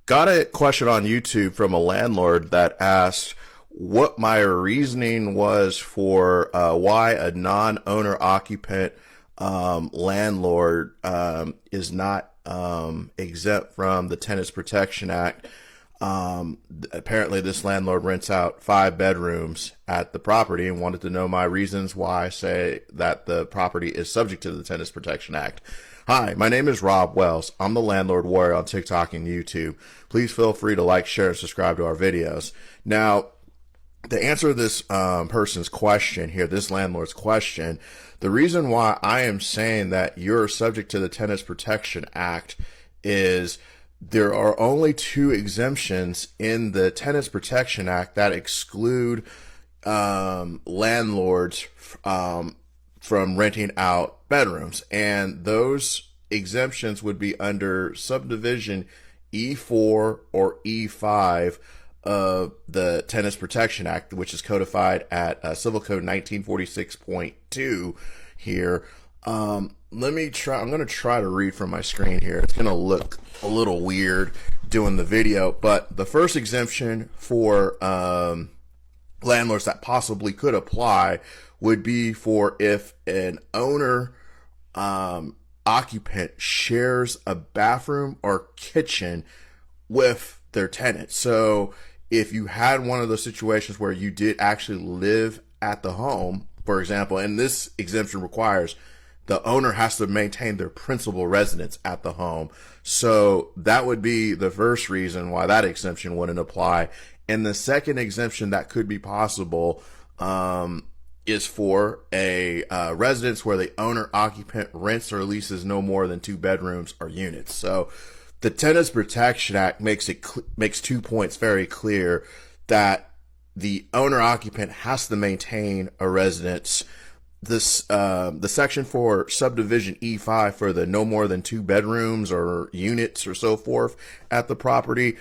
Got a question on YouTube from a landlord that asked what my reasoning was for why a non-owner occupant landlord is not exempt from the Tenants Protection Act. Apparently this landlord rents out 5 bedrooms at the property and wanted to know my reasons why I say that the property is subject to the Tenants Protection Act. Hi, my name is Rob Wells. I'm the Landlord Warrior on TikTok and YouTube. Please feel free to like, share, and subscribe to our videos. Now, to answer this person's question here, this landlord's question, the reason why I am saying that you're subject to the Tenants Protection Act is there are only 2 exemptions in the Tenants Protection Act that exclude landlords from renting out bedrooms, and those exemptions would be under subdivision E4 or E5 of the Tenants Protection Act, which is codified at Civil Code 1946.2 here. I'm going to try to read from my screen here. It's going to look a little weird doing the video, but the first exemption for landlords that possibly could apply would be for if an owner occupant shares a bathroom or kitchen with their tenant. So if you had one of those situations where you did actually live at the home, for example, and this exemption requires the owner has to maintain their principal residence at the home. So that would be the first reason why that exemption wouldn't apply. And the second exemption that could be possible is for a residence where the owner occupant rents or leases no more than 2 bedrooms or units. So the Tenants Protection Act makes 2 points very clear that the owner occupant has to maintain a residence. This the section for subdivision E5 for the no more than 2 bedrooms or units or so forth at the property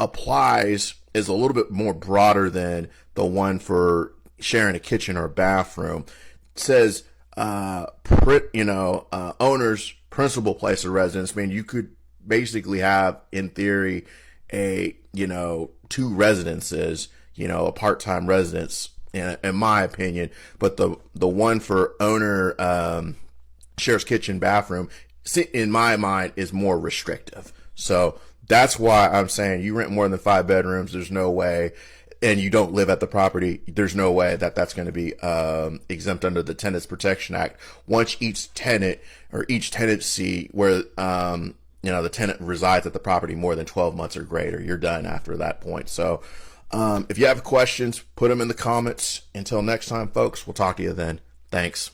is a little bit more broader than the one for sharing a kitchen or bathroom. It says owner's principal place of residence. I mean, you could basically have, in theory, a 2 residences, a part-time residence, in my opinion. But the one for owner shares kitchen, bathroom, in my mind, is more restrictive. So that's why I'm saying you rent more than 5 bedrooms, there's no way, and you don't live at the property, there's no way that that's going to be exempt under the Tenants Protection Act. Once each tenant or each tenancy where the tenant resides at the property more than 12 months or greater, you're done after that point. So if you have questions, put them in the comments. Until next time, folks, we'll talk to you then. Thanks.